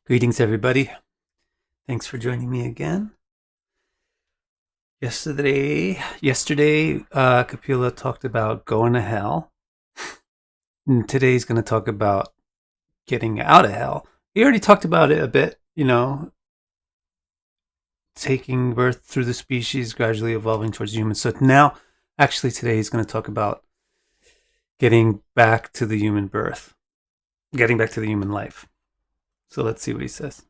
Greetings, everybody. Thanks for joining me again. Yesterday, Kapila talked about going to hell. And today he's going to talk about getting out of hell. He already talked about it a bit, taking birth through the species, gradually evolving towards humans. So now, actually today he's going to talk about getting back to the human birth, getting back to the human life. So let's see what he says.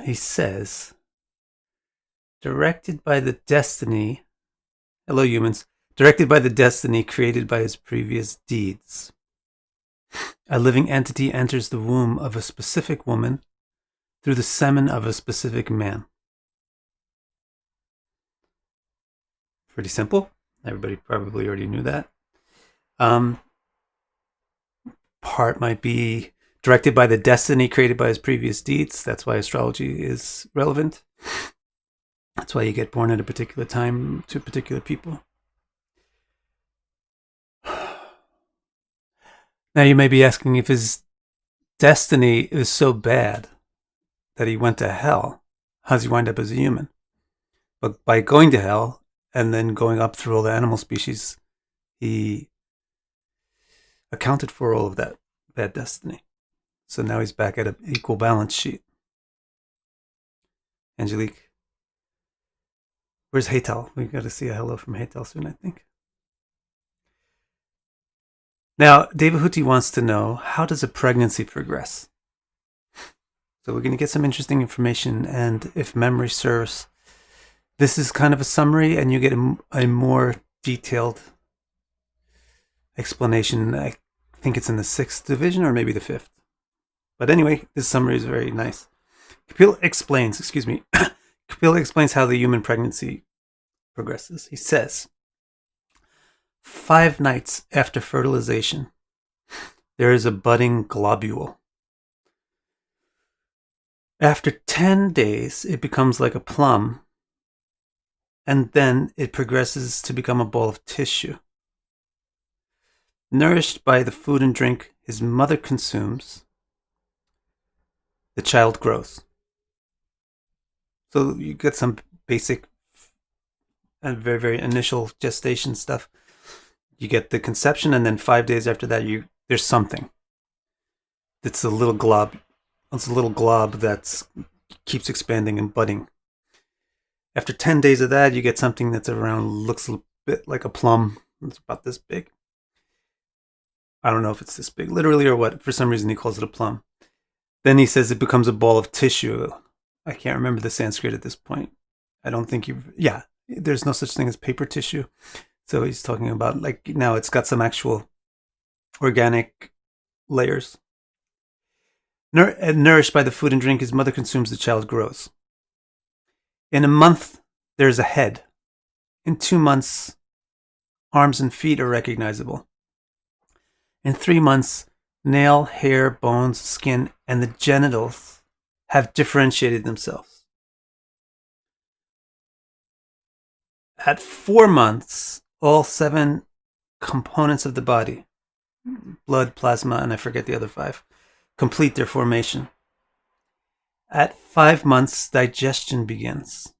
He says, directed by the destiny, hello humans, directed by the destiny created by his previous deeds, a living entity enters the womb of a specific woman through the semen of a specific man. Pretty simple. Everybody probably already knew that. Part might be directed by the destiny created by his previous deeds. That's why astrology is relevant. That's why you get born at a particular time to particular people. Now you may be asking, if his destiny is so bad that he went to hell, how does he wind up as a human? But by going to hell and then going up through all the animal species, he accounted for all of that bad destiny. So now he's back at an equal balance sheet. Angelique. Where's Haytal? We got to see a hello from Haytal soon, I think. Now, Devahuti wants to know, how does a pregnancy progress? So we're going to get some interesting information, and if memory serves, this is kind of a summary, and you get a more detailed explanation. I think it's in the 6th division, or maybe the 5th. But anyway, this summary is very nice. Kapila explains how the human pregnancy progresses. He says, 5 nights after fertilization, there is a budding globule. After 10 days, it becomes like a plum, and then it progresses to become a ball of tissue. Nourished by the food and drink his mother consumes, the child grows. So you get some basic and very, very initial gestation stuff. You get the conception, and then 5 days after that, there's something. It's a little glob. It's a little glob that keeps expanding and budding. After 10 days of that, you get something that's looks a bit like a plum. It's about this big. I don't know if it's this big, literally, or what. For some reason, he calls it a plum. Then he says it becomes a ball of tissue. I can't remember the Sanskrit at this point. I don't think there's no such thing as paper tissue. So he's talking about, like, now it's got some actual organic layers. Nourished by the food and drink his mother consumes, the child grows. In a month, there's a head. In 2 months, arms and feet are recognizable. In 3 months, nail, hair, bones, skin, and the genitals have differentiated themselves. At 4 months, all 7 components of the body, blood, plasma, and I forget the other 5, complete their formation. At 5 months, digestion begins.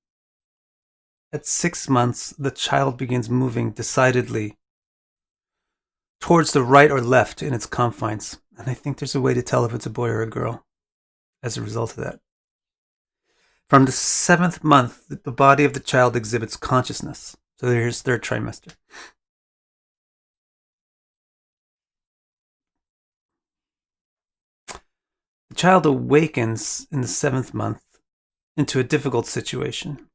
At 6 months, the child begins moving decidedly towards the right or left in its confines. And I think there's a way to tell if it's a boy or a girl as a result of that. From the 7th month, the body of the child exhibits consciousness. So here's 3rd trimester. The child awakens in the 7th month into a difficult situation.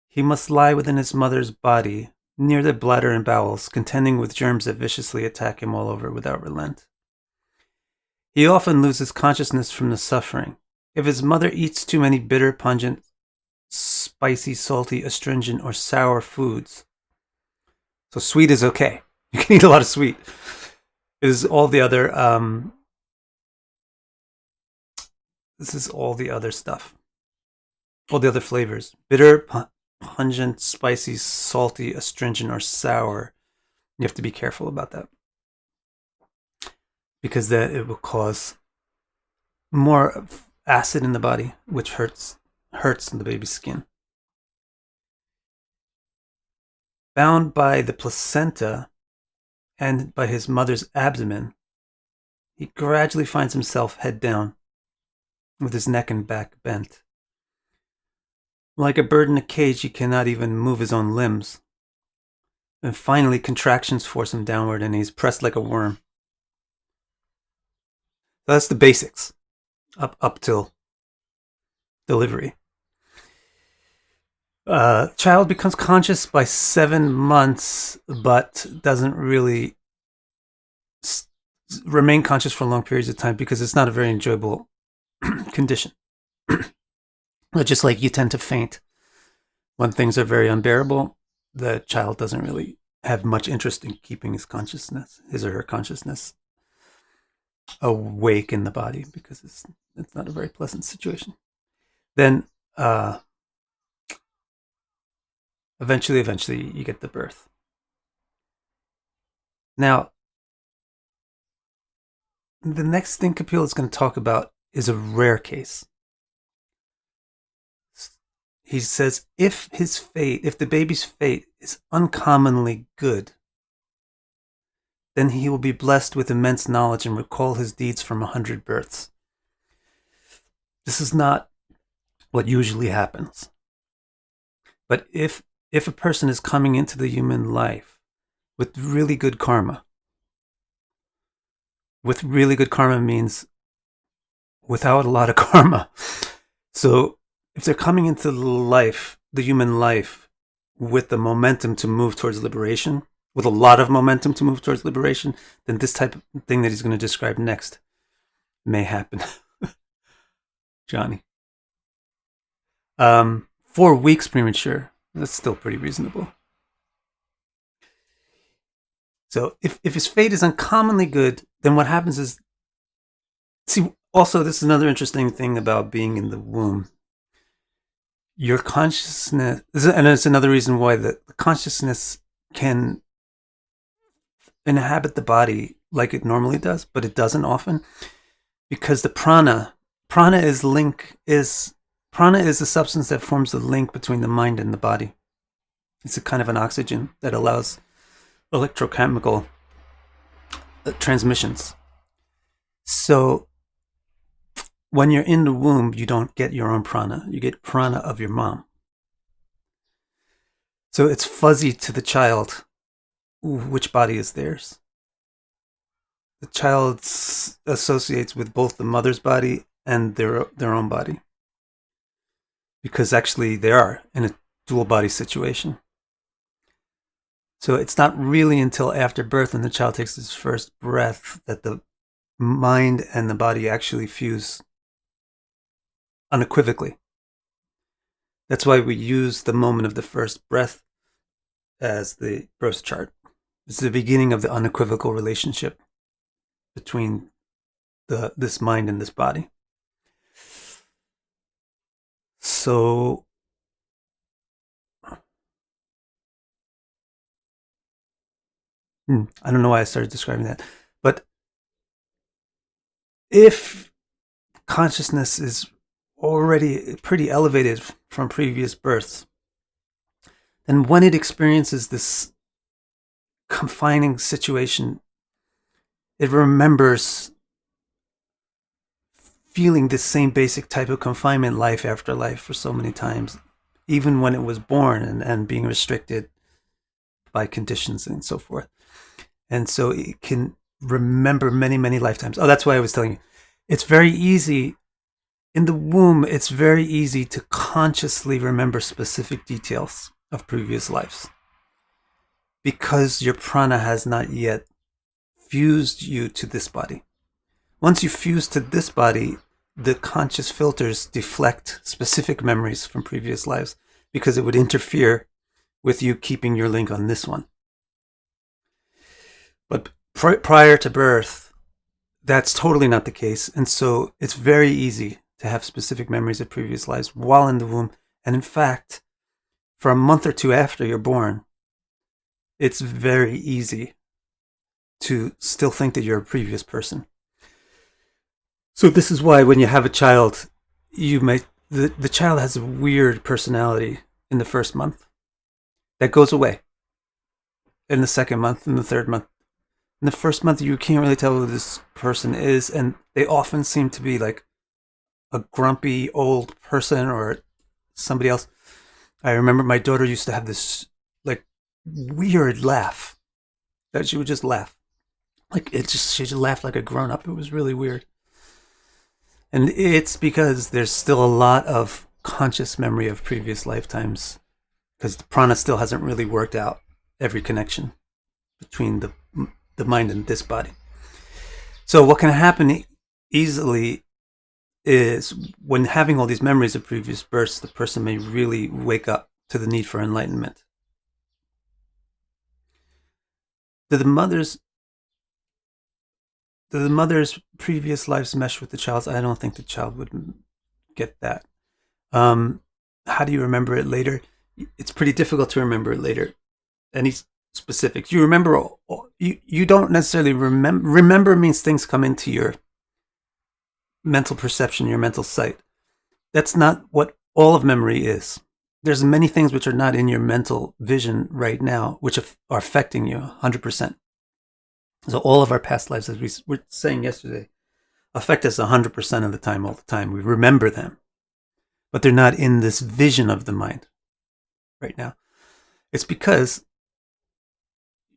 He must lie within his mother's body, near the bladder and bowels, contending with germs that viciously attack him all over without relent. He often loses consciousness from the suffering. If his mother eats too many bitter, pungent, spicy, salty, astringent, or sour foods, so sweet is okay. You can eat a lot of sweet. This is all the other stuff. All the other flavors. Bitter, pungent, spicy, salty, astringent, or sour. You have to be careful about that. because that it will cause more acid in the body, which hurts the baby's skin. Bound by the placenta and by his mother's abdomen, he gradually finds himself head down, with his neck and back bent. Like a bird in a cage, he cannot even move his own limbs. And finally, contractions force him downward, and he's pressed like a worm. So that's the basics, up till delivery. Child becomes conscious by 7 months, but doesn't really remain conscious for long periods of time because it's not a very enjoyable condition. Just like you tend to faint when things are very unbearable, the child doesn't really have much interest in keeping his or her consciousness awake in the body because it's not a very pleasant situation. Then eventually you get the birth. Now, the next thing Kapila is going to talk about is a rare case. He says, if the baby's fate is uncommonly good, then he will be blessed with immense knowledge and recall his deeds from 100 births. This is not what usually happens. But if a person is coming into the human life with really good karma means without a lot of karma. So if they're coming into the human life, with the momentum to move towards liberation, with a lot of momentum to move towards liberation, then this type of thing that he's going to describe next may happen. Johnny. 4 weeks premature. That's still pretty reasonable. So if his fate is uncommonly good, then what happens is, also this is another interesting thing about being in the womb. Your consciousness, and it's another reason why the consciousness can inhabit the body like it normally does, but it doesn't often, because the prana is a substance that forms the link between the mind and the body. It's a kind of an oxygen that allows electrochemical transmissions. So when you're in the womb, you don't get your own prana. You get prana of your mom. So it's fuzzy to the child which body is theirs. The child associates with both the mother's body and their own body, because actually they are in a dual body situation. So it's not really until after birth, when the child takes his first breath, that the mind and the body actually fuse unequivocally. That's why we use the moment of the first breath as the birth chart. It's the beginning of the unequivocal relationship between this mind and this body. So I don't know why I started describing that, but if consciousness is already pretty elevated from previous births, then when it experiences this confining situation, it remembers feeling the same basic type of confinement life after life for so many times, even when it was born and being restricted by conditions and so forth. And so it can remember many, many lifetimes. Oh, that's why I was telling you. It's very easy. In the womb, it's very easy to consciously remember specific details of previous lives, because your prana has not yet fused you to this body. Once you fuse to this body, the conscious filters deflect specific memories from previous lives, because it would interfere with you keeping your link on this one. But prior to birth, that's totally not the case. And so it's very easy to have specific memories of previous lives while in the womb. And in fact, for a month or two after you're born, it's very easy to still think that you're a previous person. So this is why when you have a child, the child has a weird personality in the first month that goes away in the second month, in the third month. In the first month, you can't really tell who this person is, and they often seem to be like a grumpy old person or somebody else. I remember my daughter used to have this like weird laugh that she would just laugh. She just laughed like a grown up. It was really weird. And it's because there's still a lot of conscious memory of previous lifetimes, because the prana still hasn't really worked out every connection between the mind and this body. So what can happen easily is when having all these memories of previous births, the person may really wake up to the need for enlightenment. Do the mother's previous lives mesh with the child's? I don't think the child would get that. How do you remember it later? It's pretty difficult to remember it later. Any specifics? You remember, you don't necessarily remember. Remember means things come into your mental perception, your mental sight. That's not what all of memory is. There's many things which are not in your mental vision right now, which are affecting you 100%. So all of our past lives, as we were saying yesterday, affect us 100% of the time, all the time. We remember them, but they're not in this vision of the mind right now. It's because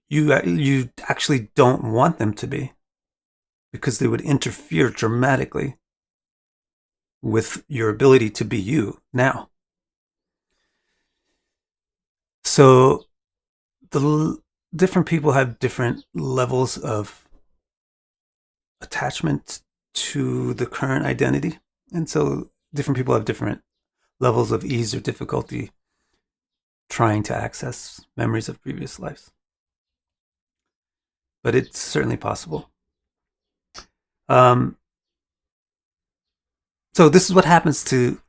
you actually don't want them to be, because they would interfere dramatically with your ability to be you now. So the different people have different levels of attachment to the current identity. And so different people have different levels of ease or difficulty trying to access memories of previous lives. But it's certainly possible. So this is what happens to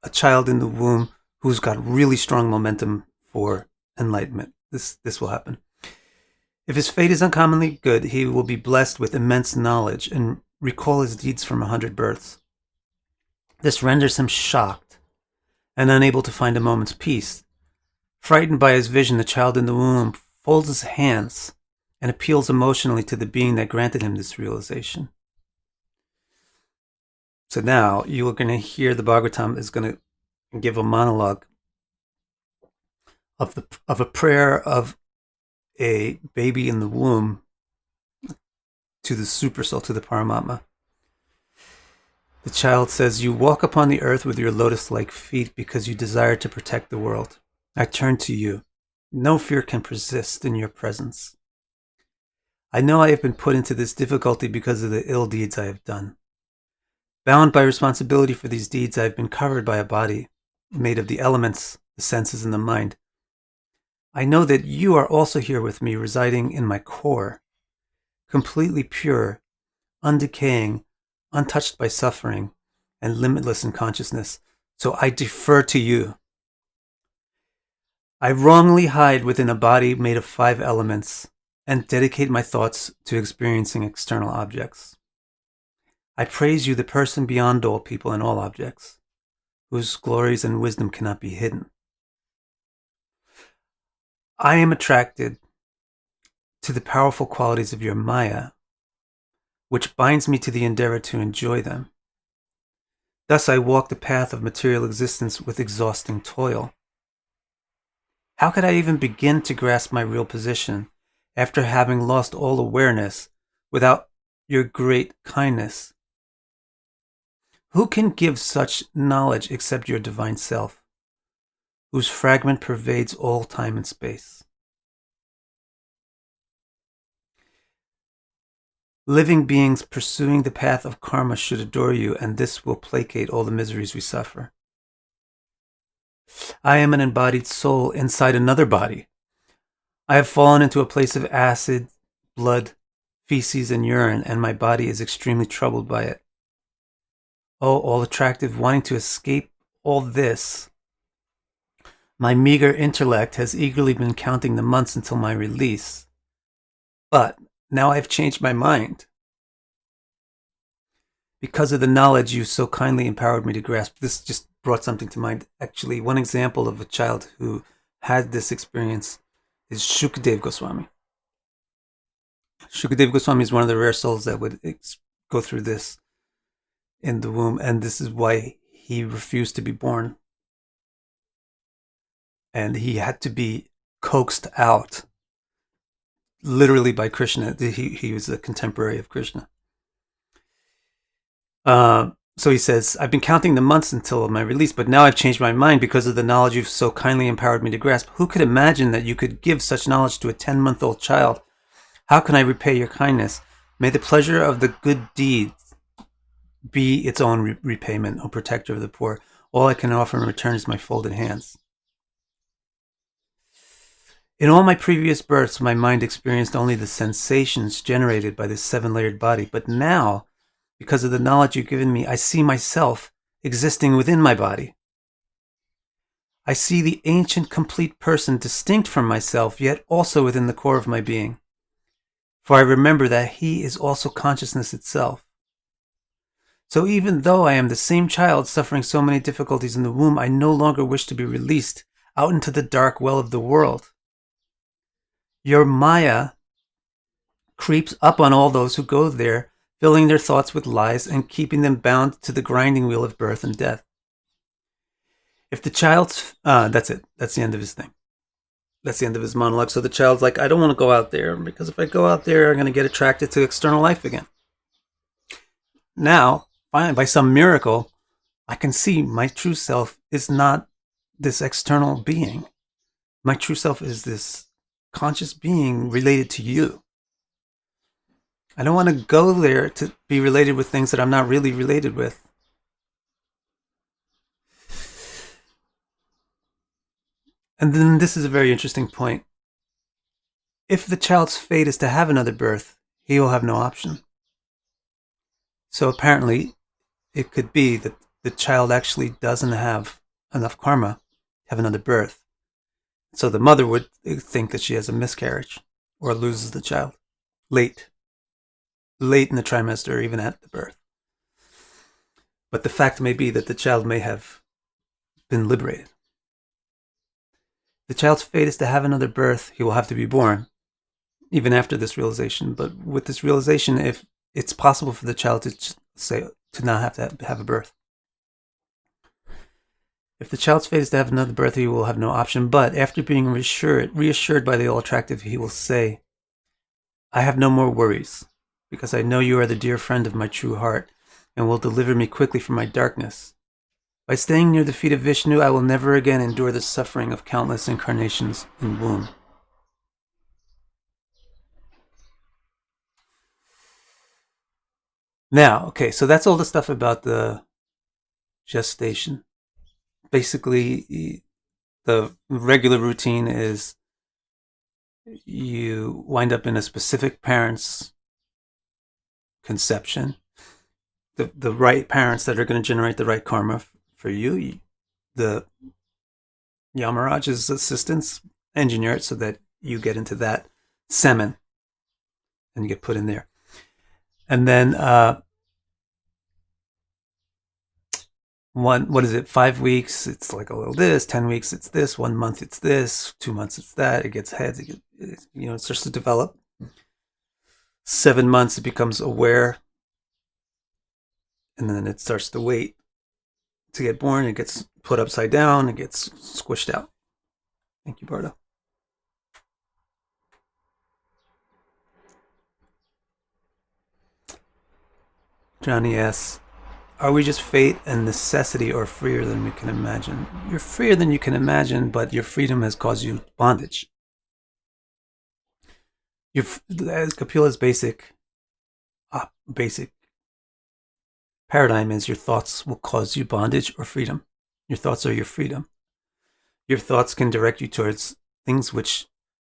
a child in the womb who's got really strong momentum for enlightenment. This will happen. If his fate is uncommonly good, he will be blessed with immense knowledge and recall his deeds from 100 births. This renders him shocked and unable to find a moment's peace. Frightened by his vision, the child in the womb folds his hands and appeals emotionally to the being that granted him this realization. So now you are going to hear the Bhagavatam is going to give a monologue of a prayer of a baby in the womb to the Supersoul, to the Paramatma. The child says, "You walk upon the earth with your lotus-like feet because you desire to protect the world. I turn to you. No fear can persist in your presence. I know I have been put into this difficulty because of the ill deeds I have done. Bound by responsibility for these deeds, I have been covered by a body made of the elements, the senses, and the mind. I know that you are also here with me, residing in my core, completely pure, undecaying, untouched by suffering, and limitless in consciousness. So I defer to you. I wrongly hide within a body made of 5 elements and dedicate my thoughts to experiencing external objects. I praise you, the person beyond all people and all objects, whose glories and wisdom cannot be hidden. I am attracted to the powerful qualities of your Maya, which binds me to the endeavor to enjoy them. Thus I walk the path of material existence with exhausting toil. How could I even begin to grasp my real position after having lost all awareness without your great kindness? Who can give such knowledge except your divine self, whose fragment pervades all time and space? Living beings pursuing the path of karma should adore you, and this will placate all the miseries we suffer. I am an embodied soul inside another body. I have fallen into a place of acid, blood, feces, and urine, and my body is extremely troubled by it. Oh, all attractive, wanting to escape all this. My meager intellect has eagerly been counting the months until my release. But now I've changed my mind. because of the knowledge you so kindly empowered me to grasp. This just brought something to mind. Actually, one example of a child who had this experience is Shukadev Goswami. Shukadev Goswami is one of the rare souls that would go through this in the womb, and this is why he refused to be born. And he had to be coaxed out, literally by Krishna. He was a contemporary of Krishna. So he says, I've been counting the months until my release, but now I've changed my mind because of the knowledge you've so kindly empowered me to grasp. Who could imagine that you could give such knowledge to a 10-month-old child? How can I repay your kindness? May the pleasure of the good deeds be its own repayment, O protector of the poor. All I can offer in return is my folded hands. In all my previous births, my mind experienced only the sensations generated by this 7-layered body, but now, because of the knowledge you've given me, I see myself existing within my body. I see the ancient complete person distinct from myself, yet also within the core of my being. For I remember that he is also consciousness itself. So even though I am the same child suffering so many difficulties in the womb, I no longer wish to be released out into the dark well of the world. Your Maya creeps up on all those who go there, filling their thoughts with lies and keeping them bound to the grinding wheel of birth and death. If the child's... that's it. That's the end of his thing. That's the end of his monologue. So the child's like, I don't want to go out there, because if I go out there, I'm going to get attracted to external life again. Now, finally, by some miracle, I can see my true self is not this external being. My true self is this conscious being related to you. I don't want to go there to be related with things that I'm not really related with. And then this is a very interesting point. If the child's fate is to have another birth, he will have no option. So apparently, it could be that the child actually doesn't have enough karma to have another birth. So the mother would think that she has a miscarriage or loses the child late in the trimester or even at the birth. But the fact may be that the child may have been liberated. The child's fate is to have another birth. He will have to be born, even after this realization. But with this realization, if it's possible for the child to not have to have a birth. If the child's fate is to have another birth, he will have no option. But after being reassured by the all-attractive, he will say, I have no more worries, because I know you are the dear friend of my true heart, and will deliver me quickly from my darkness. By staying near the feet of Vishnu, I will never again endure the suffering of countless incarnations in womb. Now, okay, so that's all the stuff about the gestation. Basically, the regular routine is you wind up in a specific parent's conception, the right parents that are going to generate the right karma for you. The Yamaraj's assistants engineer it so that you get into that semen and you get put in there. And then 5 weeks, it's like a little this, 10 weeks, it's this, 1 month, it's this, 2 months, it's that, it gets heads, it starts to develop. 7 months, it becomes aware, and then it starts to wait to get born, it gets put upside down, it gets squished out. Thank you, Bardo. Johnny asks, are we just fate and necessity, or freer than we can imagine? You're freer than you can imagine, but your freedom has caused you bondage. Kapila's basic paradigm is your thoughts will cause you bondage or freedom. Your thoughts are your freedom. Your thoughts can direct you towards things which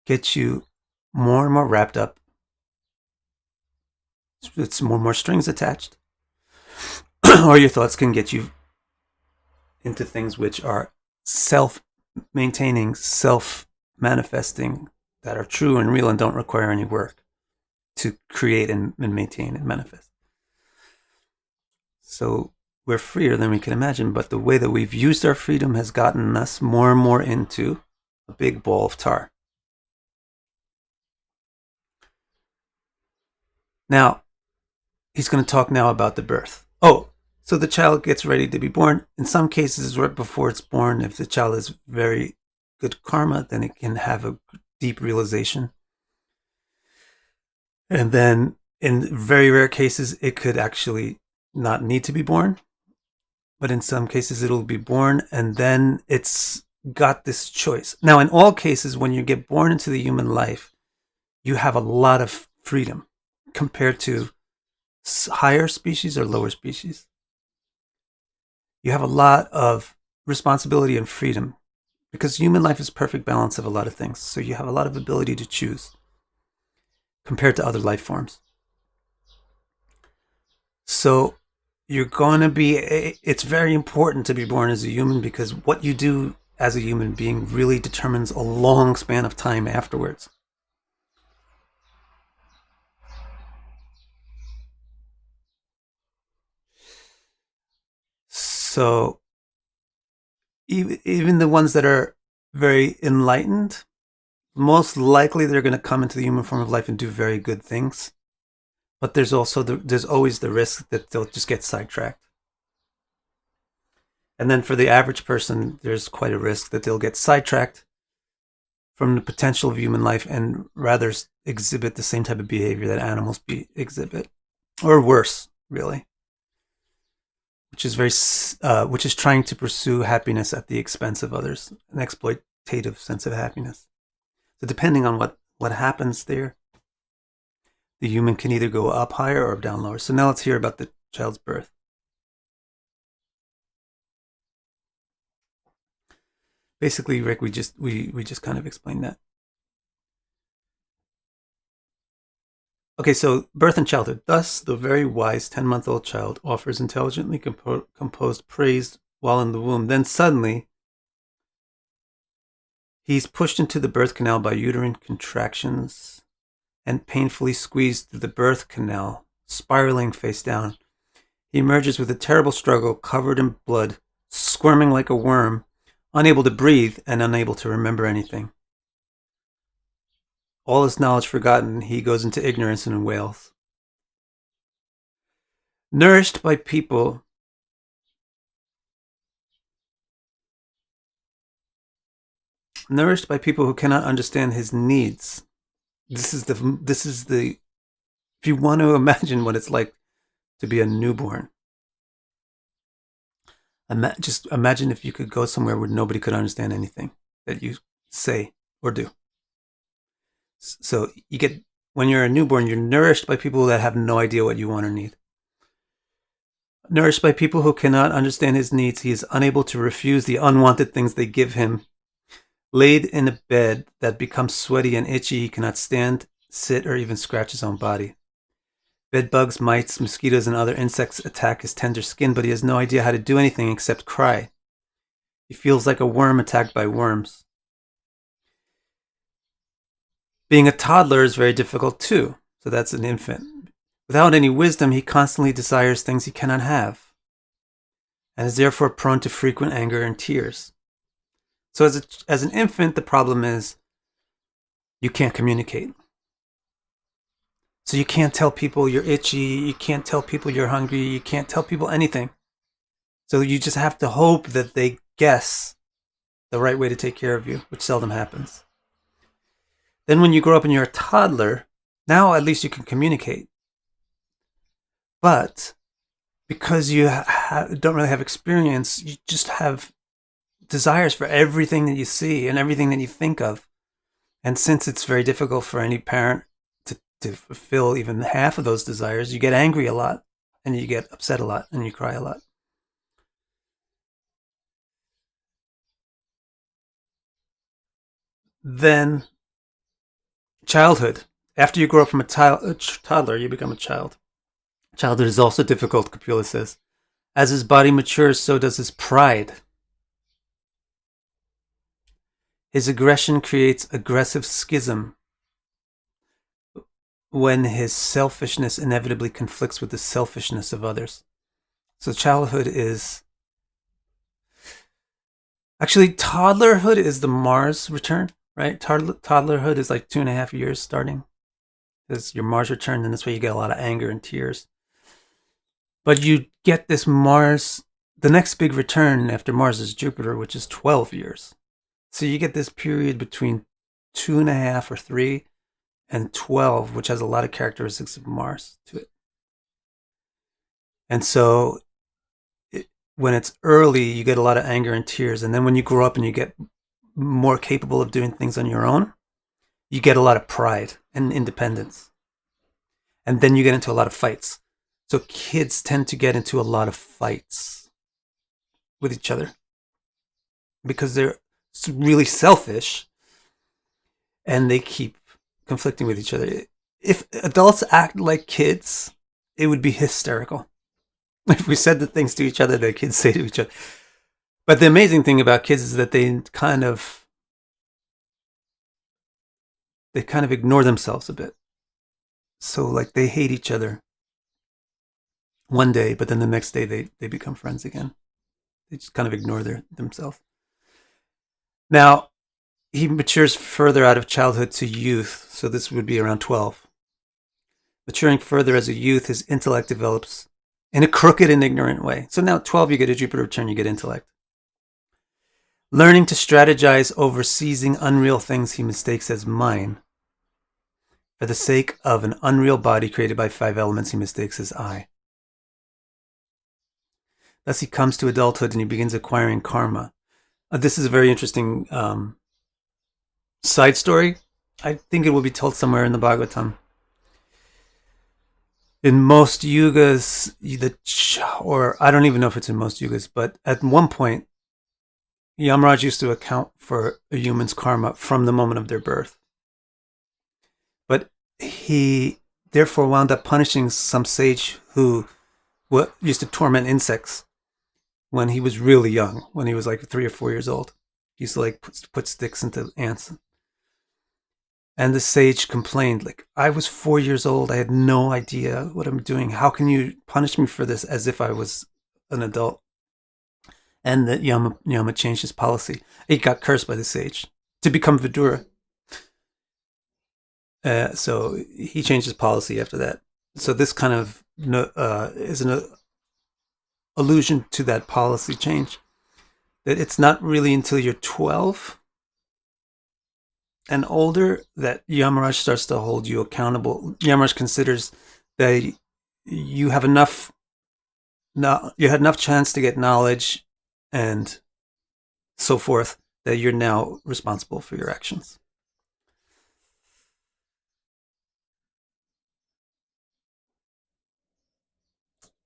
get you more and more wrapped up. It's more and more strings attached. Or your thoughts can get you into things which are self-maintaining, self-manifesting, that are true and real and don't require any work to create and maintain and manifest. So we're freer than we can imagine, but the way that we've used our freedom has gotten us more and more into a big ball of tar. Now, he's going to talk now about the birth. Oh, so the child gets ready to be born. In some cases, right before it's born, if the child has very good karma, then it can have a deep realization. And then in very rare cases, it could actually not need to be born. But in some cases, it'll be born, and then it's got this choice. Now, in all cases, when you get born into the human life, you have a lot of freedom compared to higher species or lower species. You have a lot of responsibility and freedom because human life is perfect balance of a lot of things. So you have a lot of ability to choose compared to other life forms. So you're going to be, it's very important to be born as a human because what you do as a human being really determines a long span of time afterwards. So even the ones that are very enlightened, most likely they're going to come into the human form of life and do very good things. But there's also there's always the risk that they'll just get sidetracked. And then for the average person, there's quite a risk that they'll get sidetracked from the potential of human life and rather exhibit the same type of behavior that animals exhibit, or worse, really. Which is trying to pursue happiness at the expense of others, an exploitative sense of happiness. So depending on what happens there, the human can either go up higher or down lower. So now let's hear about the child's birth. Basically, Rick, we just kind of explained that. Okay, so birth and childhood. Thus, the very wise 10-month-old child offers intelligently composed praise while in the womb. Then suddenly, he's pushed into the birth canal by uterine contractions and painfully squeezed through the birth canal, spiraling face down. He emerges with a terrible struggle, covered in blood, squirming like a worm, unable to breathe and unable to remember anything. All his knowledge forgotten, he goes into ignorance and wails. Nourished by people who cannot understand his needs. This is the if you want to imagine what it's like to be a newborn. Just imagine if you could go somewhere where nobody could understand anything that you say or do. So when you're a newborn, you're nourished by people that have no idea what you want or need. Nourished by people who cannot understand his needs, he is unable to refuse the unwanted things they give him. Laid in a bed that becomes sweaty and itchy, he cannot stand, sit, or even scratch his own body. Bed bugs, mites, mosquitoes, and other insects attack his tender skin, but he has no idea how to do anything except cry. He feels like a worm attacked by worms. Being a toddler is very difficult too, so that's an infant. Without any wisdom, he constantly desires things he cannot have, and is therefore prone to frequent anger and tears. So as an infant, the problem is you can't communicate. So you can't tell people you're itchy, you can't tell people you're hungry, you can't tell people anything. So you just have to hope that they guess the right way to take care of you, which seldom happens. Then when you grow up and you're a toddler, now at least you can communicate. But because you don't really have experience, you just have desires for everything that you see and everything that you think of. And since it's very difficult for any parent to fulfill even half of those desires, you get angry a lot and you get upset a lot and you cry a lot. Then childhood. After you grow up from a toddler, you become a child. Childhood is also difficult, Kapila says. As his body matures, so does his pride. His aggression creates aggressive schism when his selfishness inevitably conflicts with the selfishness of others. So childhood is actually toddlerhood is the Mars return, right? Toddlerhood is like 2.5 years starting. Is your Mars return, and that's where you get a lot of anger and tears. But you get this Mars, the next big return after Mars is Jupiter, which is 12 years. So you get this period between 2.5 or 3 and 12, which has a lot of characteristics of Mars to it. And so when it's early, you get a lot of anger and tears. And then when you grow up and you get more capable of doing things on your own, you get a lot of pride and independence. And then you get into a lot of fights. So kids tend to get into a lot of fights with each other because they're really selfish and they keep conflicting with each other. If adults act like kids, it would be hysterical. If we said the things to each other that kids say to each other. But the amazing thing about kids is that they kind of ignore themselves a bit. So like they hate each other one day, but then the next day they become friends again. They just kind of ignore themselves. Now, he matures further out of childhood to youth, so this would be around 12. Maturing further as a youth, his intellect develops in a crooked and ignorant way. So now 12, you get a Jupiter return, you get intellect. Learning to strategize over seizing unreal things he mistakes as mine. For the sake of an unreal body created by 5 elements he mistakes as I. Thus he comes to adulthood and he begins acquiring karma. This is a very interesting side story. I think it will be told somewhere in the Bhagavatam. In most yugas, or I don't even know if it's in most yugas, but at one point, Yamaraj used to account for a human's karma from the moment of their birth. But he therefore wound up punishing some sage who used to torment insects when he was really young, when he was like 3 or 4 years old. He used to like put sticks into ants. And the sage complained, like, I was 4 years old. I had no idea what I'm doing. How can you punish me for this as if I was an adult? And that Yama changed his policy. He got cursed by the sage to become Vidura. So he changed his policy after that. So this kind of is an allusion to that policy change. That it's not really until you're 12 and older that Yamaraj starts to hold you accountable. Yamaraj considers that you had enough chance to get knowledge and so forth that you're now responsible for your actions.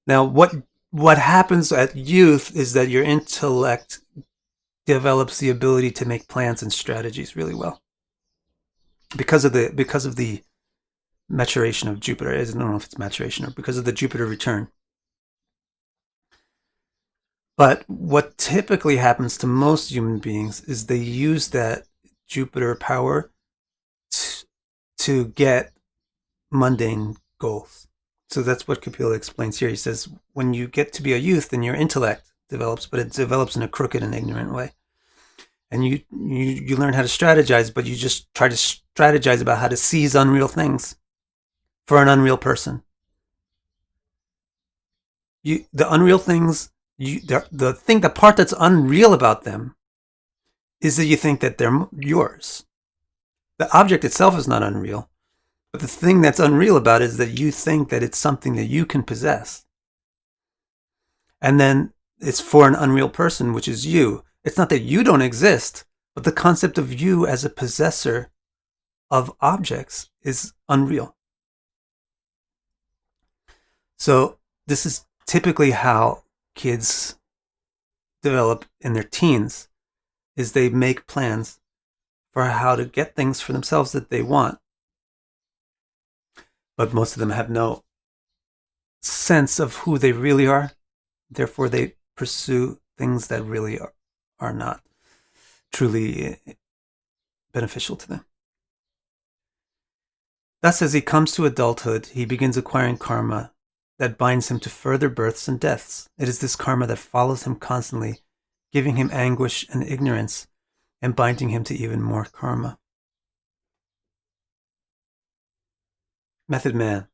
Now, what happens at youth is that your intellect develops the ability to make plans and strategies really well. Because of the maturation of Jupiter. I don't know if it's maturation or because of the Jupiter return. But what typically happens to most human beings is they use that Jupiter power to get mundane goals. So that's what Kapila explains here. He says, when you get to be a youth, then your intellect develops, but it develops in a crooked and ignorant way. And you learn how to strategize, but you just try to strategize about how to seize unreal things for an unreal person. The unreal things, the part that's unreal about them is that you think that they're yours. The object itself is not unreal, but the thing that's unreal about it is that you think that it's something that you can possess. And then it's for an unreal person, which is you. It's not that you don't exist, but the concept of you as a possessor of objects is unreal. So this is typically how kids develop in their teens, is they make plans for how to get things for themselves that they want. But most of them have no sense of who they really are. Therefore, they pursue things that really are not truly beneficial to them. Thus, as he comes to adulthood, he begins acquiring karma that binds him to further births and deaths. It is this karma that follows him constantly, giving him anguish and ignorance, and binding him to even more karma. Method man.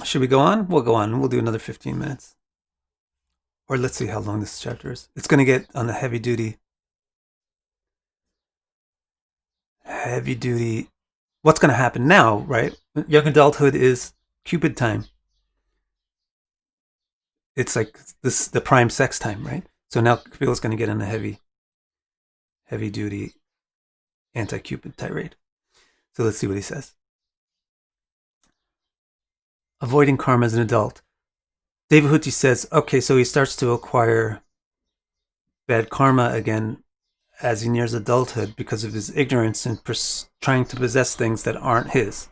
Should we go on? We'll go on. We'll do another 15 minutes. Or let's see how long this chapter is. It's going to get on the heavy duty. What's going to happen now, right? Young adulthood is Cupid time. It's like this, the prime sex time, right? So now Kapila's going to get on the heavy duty anti-Cupid tirade. So let's see what he says. Avoiding karma as an adult. Devahuti says, okay, so he starts to acquire bad karma again as he nears adulthood because of his ignorance and trying to possess things that aren't his.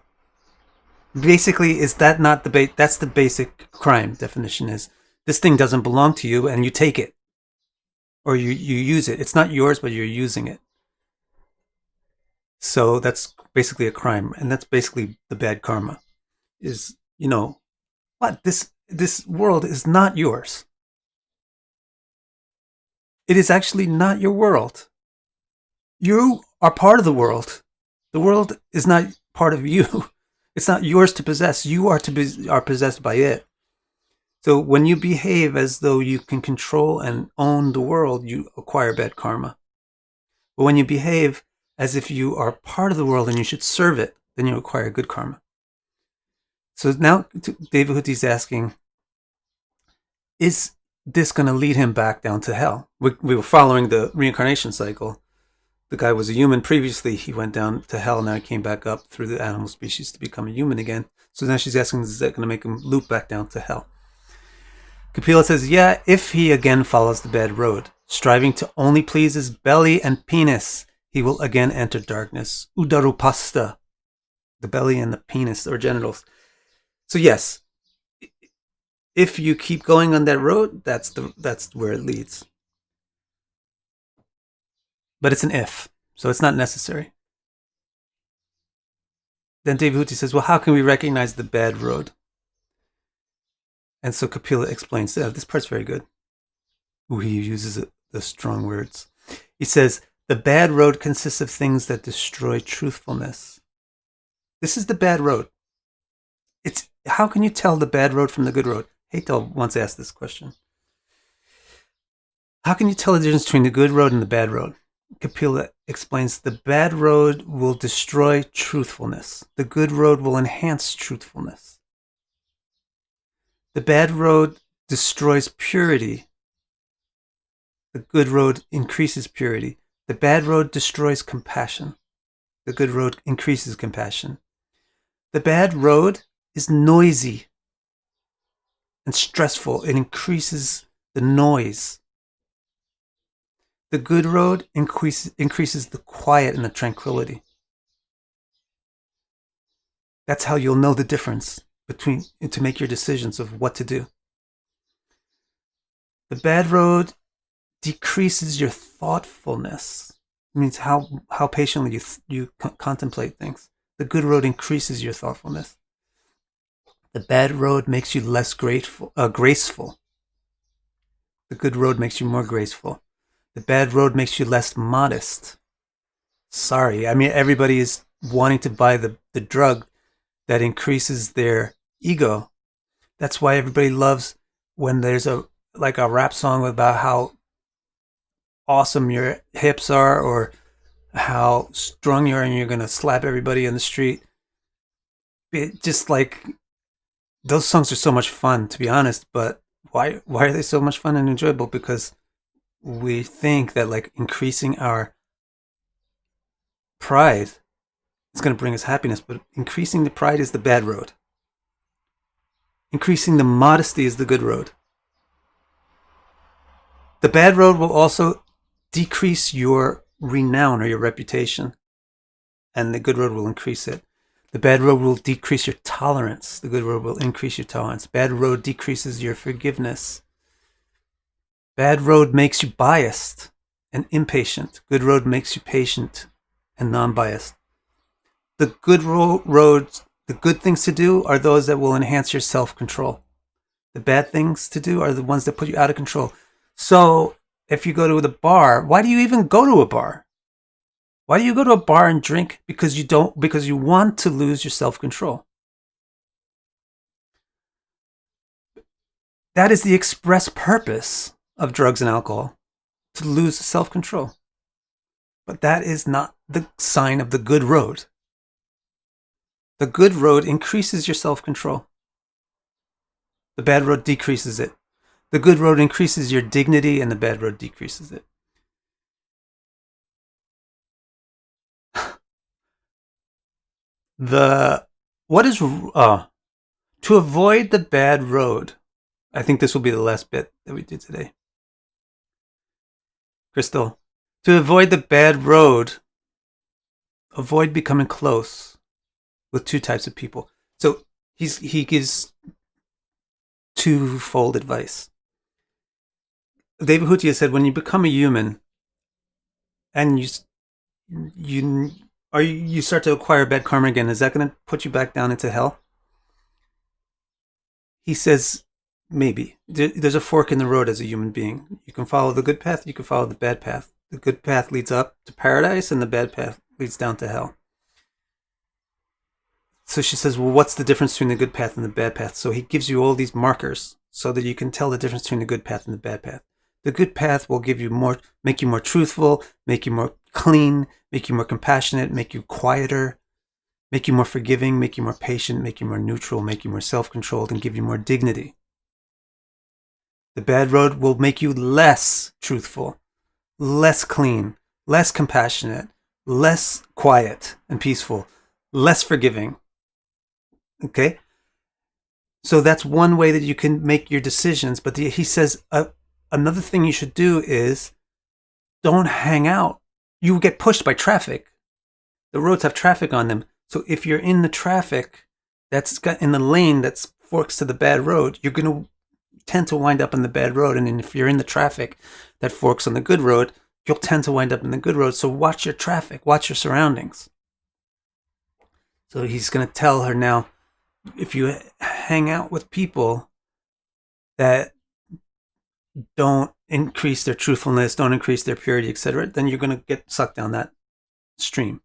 Basically, is that not the that's the basic crime definition, is this thing doesn't belong to you and you take it. Or you use it. It's not yours, but you're using it. So that's basically a crime. And that's basically the bad karma. Is, what? This world is not yours. It is actually not your world. You are part of the world. The world is not part of you. It's not yours to possess. You are possessed by it. So when you behave as though you can control and own the world, you acquire bad karma. But when you behave as if you are part of the world and you should serve it, then you acquire good karma. So now Devahuti's asking, is this going to lead him back down to hell? We were following the reincarnation cycle. The guy was a human previously. He went down to hell. Now he came back up through the animal species to become a human again. So now she's asking, is that going to make him loop back down to hell? Kapila says, yeah, if he again follows the bad road, striving to only please his belly and penis, he will again enter darkness. Udarupasta, the belly and the penis or genitals. So yes, if you keep going on that road, that's where it leads. But it's an if, so it's not necessary. Then Devahuti says, well, how can we recognize the bad road? And so Kapila explains, this part's very good. Ooh, he uses the strong words. He says, the bad road consists of things that destroy truthfulness. This is the bad road. How can you tell the bad road from the good road? Heital once asked this question. How can you tell the difference between the good road and the bad road? Kapila explains, the bad road will destroy truthfulness. The good road will enhance truthfulness. The bad road destroys purity. The good road increases purity. The bad road destroys compassion. The good road increases compassion. The bad road is noisy and stressful. It increases the noise. The good road increases the quiet and the tranquility. That's how you'll know the difference to make your decisions of what to do. The bad road decreases your thoughtfulness. It means how patiently you contemplate things. The good road increases your thoughtfulness. The bad road makes you less graceful. The good road makes you more graceful. The bad road makes you less modest. Sorry, I mean, everybody is wanting to buy the drug that increases their ego. That's why everybody loves when there's a rap song about how awesome your hips are or how strong you are and you're going to slap everybody in the street. It just like, those songs are so much fun, to be honest, but why are they so much fun and enjoyable? Because we think that like increasing our pride is going to bring us happiness, but increasing the pride is the bad road. Increasing the modesty is the good road. The bad road will also decrease your renown or your reputation, and the good road will increase it. The bad road will decrease your tolerance. The good road will increase your tolerance. Bad road decreases your forgiveness. Bad road makes you biased and impatient. Good road makes you patient and non-biased. The good roads, the good things to do are those that will enhance your self-control. The bad things to do are the ones that put you out of control. So if you go to the bar, why do you even go to a bar? Why do you go to a bar and drink? Because you want to lose your self-control. That is the express purpose of drugs and alcohol, to lose self-control. But that is not the sign of the good road. The good road increases your self-control. The bad road decreases it. The good road increases your dignity, and the bad road decreases it. To avoid the bad road. I think this will be the last bit that we do today. Crystal, to avoid the bad road, avoid becoming close with two types of people. So he gives twofold advice. David Hutia said, when you become a human and you start to acquire bad karma again, is that going to put you back down into hell? He says, maybe. There's a fork in the road as a human being. You can follow the good path, you can follow the bad path. The good path leads up to paradise, and the bad path leads down to hell. So she says, well, what's the difference between the good path and the bad path? So he gives you all these markers so that you can tell the difference between the good path and the bad path. The good path will make you more truthful, make you more clean, make you more compassionate, make you quieter, make you more forgiving, make you more patient, make you more neutral, make you more self-controlled, and give you more dignity. The bad road will make you less truthful, less clean, less compassionate, less quiet and peaceful, less forgiving. Okay? So that's one way that you can make your decisions. But he says another thing you should do is don't hang out. You get pushed by traffic. The roads have traffic on them. So if you're in the traffic that's got in the lane that forks to the bad road, you're going to tend to wind up in the bad road. And if you're in the traffic that forks on the good road, you'll tend to wind up in the good road. So watch your traffic, watch your surroundings. So he's going to tell her now, if you hang out with people that don't increase their truthfulness, don't increase their purity, etc., then you're going to get sucked down that stream.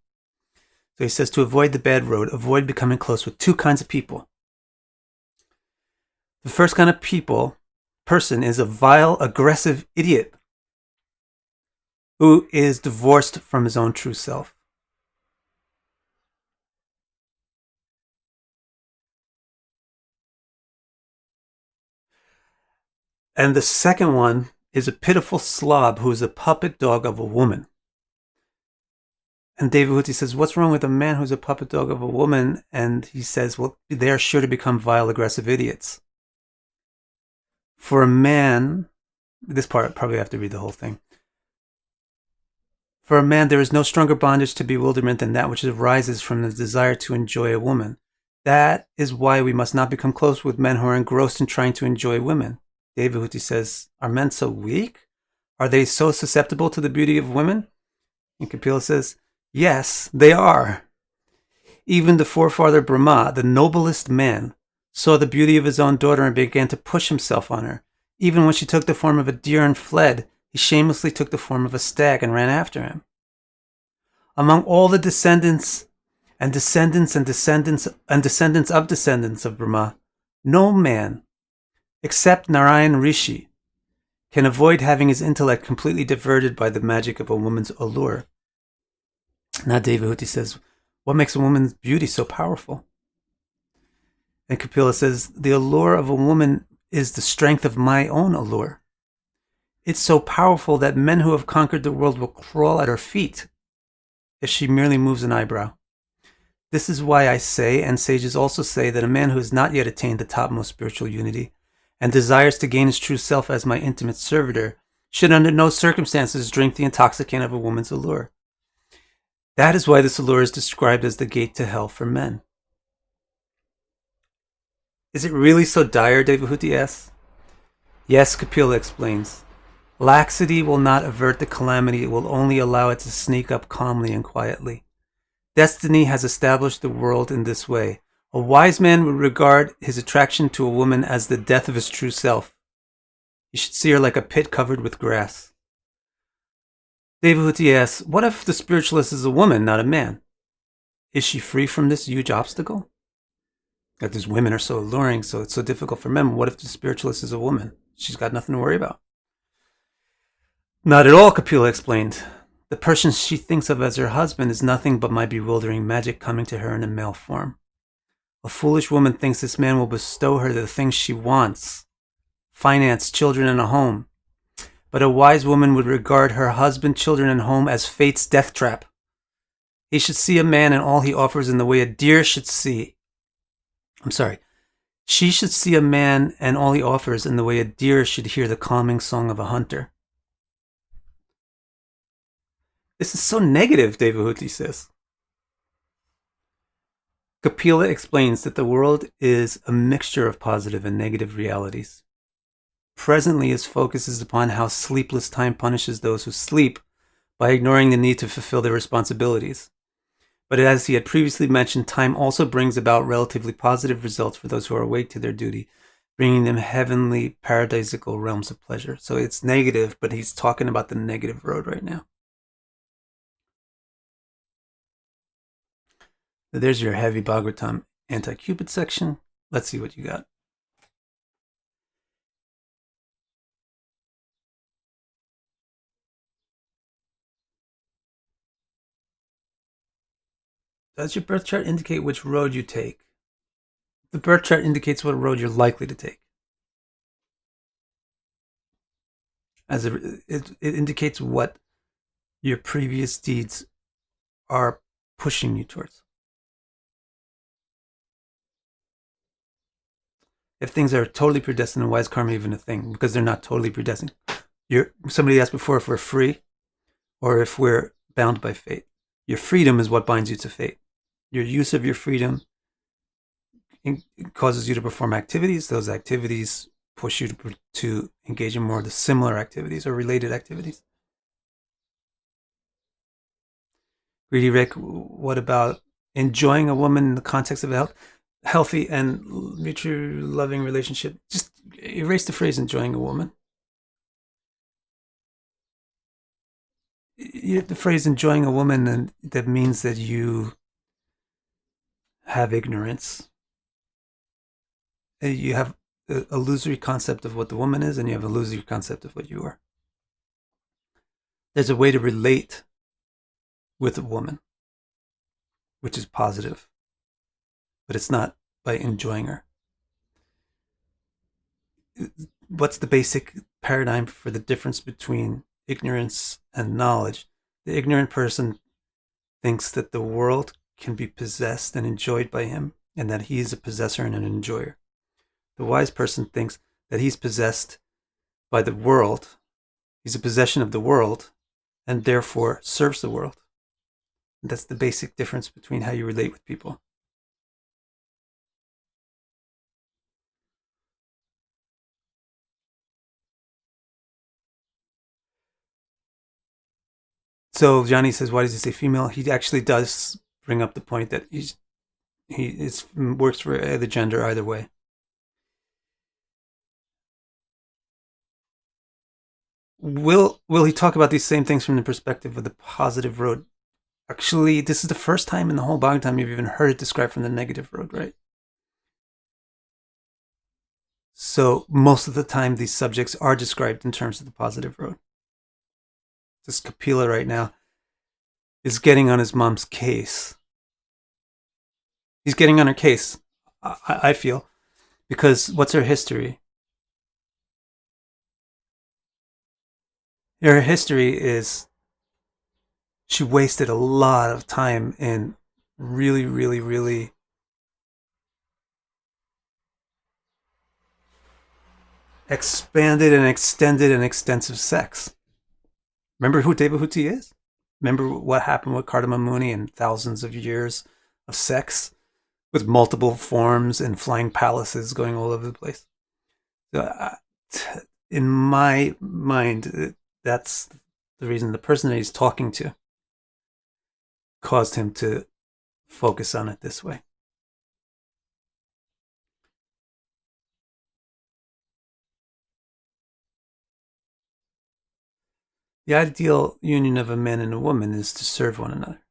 So he says to avoid the bad road, avoid becoming close with two kinds of people. The first kind of person is a vile, aggressive idiot who is divorced from his own true self. And the second one is a pitiful slob who is a puppet dog of a woman. And David Huti says, what's wrong with a man who's a puppet dog of a woman? And he says, well, they are sure to become vile, aggressive idiots. For a man, this part I probably have to read the whole thing. For a man, there is no stronger bondage to bewilderment than that which arises from the desire to enjoy a woman. That is why we must not become close with men who are engrossed in trying to enjoy women. David Huti says, are men so weak? Are they so susceptible to the beauty of women? And Kapila says, yes, they are. Even the forefather Brahma, the noblest man, saw the beauty of his own daughter and began to push himself on her. Even when she took the form of a deer and fled, he shamelessly took the form of a stag and ran after him. Among all the descendants of descendants of Brahma, no man, except Narayan Rishi, can avoid having his intellect completely diverted by the magic of a woman's allure. Now David Huti says, what makes a woman's beauty so powerful? And Kapila says, the allure of a woman is the strength of my own allure. It's so powerful that men who have conquered the world will crawl at her feet if she merely moves an eyebrow. This is why I say, and sages also say, that a man who has not yet attained the topmost spiritual unity and desires to gain his true self as my intimate servitor should under no circumstances drink the intoxicant of a woman's allure. That is why this allure is described as the gate to hell for men. Is it really so dire, Devahuti asks. Yes, Kapila explains. Laxity will not avert the calamity, it will only allow it to sneak up calmly and quietly. Destiny has established the world in this way. A wise man would regard his attraction to a woman as the death of his true self. You should see her like a pit covered with grass. Devahuti asks, what if the spiritualist is a woman, not a man? Is she free from this huge obstacle? That these women are so alluring, so it's so difficult for men. What if the spiritualist is a woman? She's got nothing to worry about. Not at all, Kapila explained. The person she thinks of as her husband is nothing but my bewildering magic coming to her in a male form. A foolish woman thinks this man will bestow her the things she wants, finance, children, and a home. But a wise woman would regard her husband, children, and home as fate's death trap. He should see a man and all he offers in the way a deer should see. She should see a man and all he offers in the way a deer should hear the calming song of a hunter. This is so negative, Devahuti says. Kapila explains that the world is a mixture of positive and negative realities. Presently, his focus is upon how sleepless time punishes those who sleep by ignoring the need to fulfill their responsibilities. But as he had previously mentioned, time also brings about relatively positive results for those who are awake to their duty, bringing them heavenly, paradisical realms of pleasure. So it's negative, but he's talking about the negative road right now. So there's your heavy Bhagavatam anti-Cupid section. Let's see what you got. Does your birth chart indicate which road you take? The birth chart indicates what road you're likely to take. It indicates what your previous deeds are pushing you towards. If things are totally predestined, why is karma even a thing? Because they're not totally predestined. Somebody asked before if we're free or if we're bound by fate. Your freedom is what binds you to fate. Your use of your freedom causes you to perform activities. Those activities push you to engage in more of the similar activities or related activities. Greedy Rick, what about enjoying a woman in the context of a healthy and mutually loving relationship? Just erase the phrase enjoying a woman. The phrase enjoying a woman, and that means that you have ignorance. You have a illusory concept of what the woman is, and you have an illusory concept of what you are. There's a way to relate with a woman, which is positive, but it's not by enjoying her. What's the basic paradigm for the difference between ignorance and knowledge? The ignorant person thinks that the world can be possessed and enjoyed by him, and that he is a possessor and an enjoyer. The wise person thinks that he's possessed by the world, he's a possession of the world, and therefore serves the world. And that's the basic difference between how you relate with people. So Johnny says, why does he say female? He actually does bring up the point that he works for either gender either way. Will he talk about these same things from the perspective of the positive road? Actually, this is the first time in the whole Bhagavatam you've even heard it described from the negative road, right? So most of the time these subjects are described in terms of the positive road. This Kapila right now is getting on his mom's case. He's getting on her case, I feel, because what's her history? Her history is she wasted a lot of time in really, really, really expanded and extended and extensive sex. Remember who Devahuti is? Remember what happened with Kardama Muni and thousands of years of sex with multiple forms and flying palaces going all over the place. So, in my mind, that's the reason the person that he's talking to caused him to focus on it this way. The ideal union of a man and a woman is to serve one another.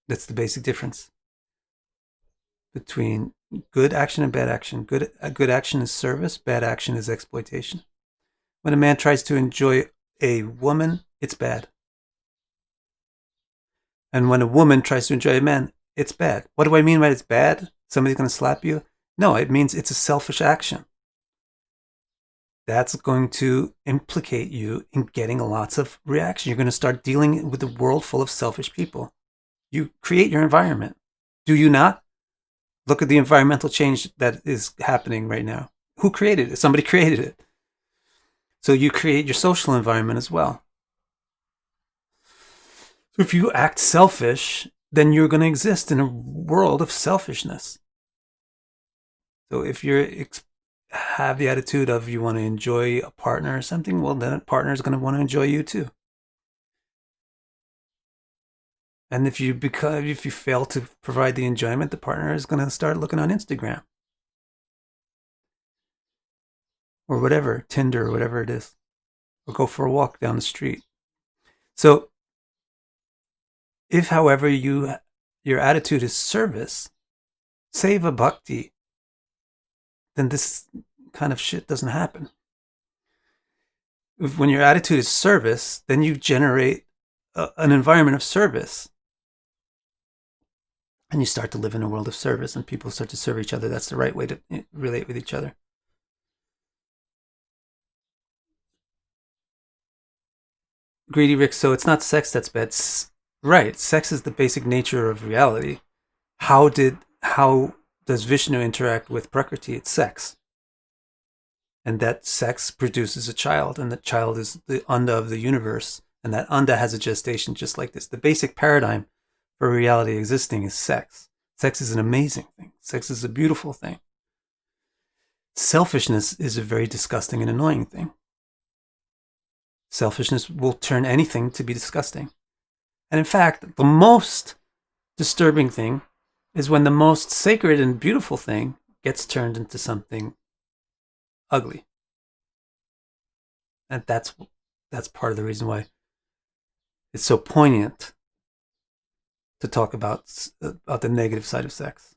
That's the basic difference between good action and bad action. Good action is service, bad action is exploitation. When a man tries to enjoy a woman, it's bad. And when a woman tries to enjoy a man, it's bad. What do I mean by it's bad? Somebody's going to slap you? No, it means it's a selfish action. That's going to implicate you in getting lots of reaction. You're going to start dealing with a world full of selfish people. You create your environment. Do you not? Look at the environmental change that is happening right now. Who created it? Somebody created it. So you create your social environment as well. So if you act selfish, then you're going to exist in a world of selfishness. So if you have the attitude of you want to enjoy a partner or something, well, then a partner is going to want to enjoy you too. And if you fail to provide the enjoyment, the partner is going to start looking on Instagram or whatever, Tinder or whatever it is, or go for a walk down the street. So if, however, your attitude is service, seva bhakti, then this kind of shit doesn't happen. When your attitude is service, then you generate an environment of service. And you start to live in a world of service, and people start to serve each other. That's the right way to relate with each other. Greedy Rick, so it's not sex that's bad. Right, sex is the basic nature of reality. How does Vishnu interact with Prakriti? It's sex. And that sex produces a child, and that child is the Anda of the universe. And that Anda has a gestation just like this. The basic paradigm for reality existing is sex. Sex is an amazing thing. Sex is a beautiful thing. Selfishness is a very disgusting and annoying thing. Selfishness will turn anything to be disgusting. And in fact, the most disturbing thing is when the most sacred and beautiful thing gets turned into something ugly. And that's part of the reason why it's so poignant to talk about the negative side of sex.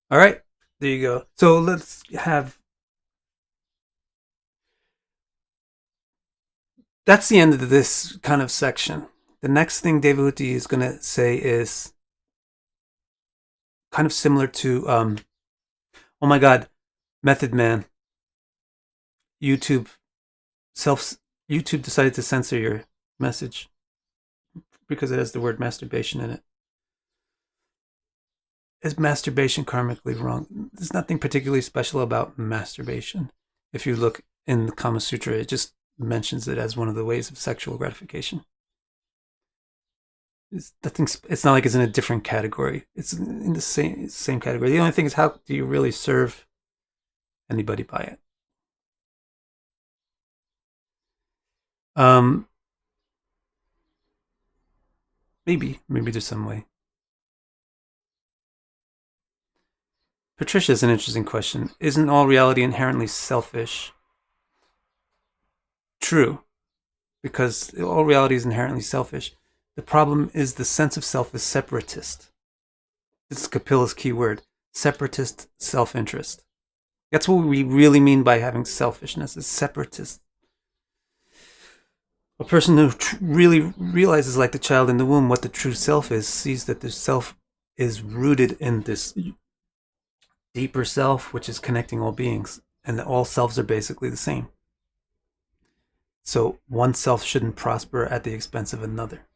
All right, there you go. So let's have... That's the end of this kind of section. The next thing Devahuti is going to say is kind of similar to, oh my God, Method Man. YouTube decided to censor your message because it has the word masturbation in it. Is masturbation karmically wrong? There's nothing particularly special about masturbation. If you look in the Kama Sutra, it just mentions it as one of the ways of sexual gratification. It's not like it's in a different category. It's in the same category. The only thing is, how do you really serve anybody by it? Maybe there's some way. Patricia is an interesting question. Isn't all reality inherently selfish? True, because all reality is inherently selfish. The problem is the sense of self is separatist. This is Kapila's key word. Separatist self-interest. That's what we really mean by having selfishness, is separatist. A person who really realizes, like the child in the womb, what the true self is, sees that the self is rooted in this deeper self, which is connecting all beings, and that all selves are basically the same. So one self shouldn't prosper at the expense of another.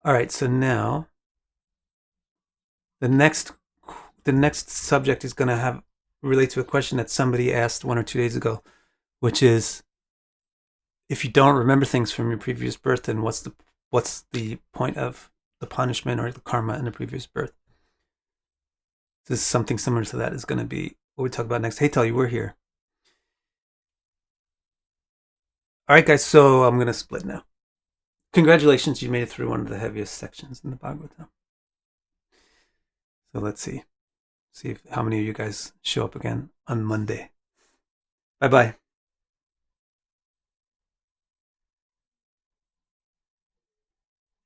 All right, so now the next subject is going to relate to a question that somebody asked 1 or 2 days ago, which is, if you don't remember things from your previous birth, then what's the point of the punishment or the karma in the previous birth? This is something similar to that is going to be what we talk about next. Hey, Tell, you were here. All right, guys, so I'm going to split now. Congratulations, you made it through one of the heaviest sections in the Bhagavatam. So let's see how many of you guys show up again on Monday. Bye-bye.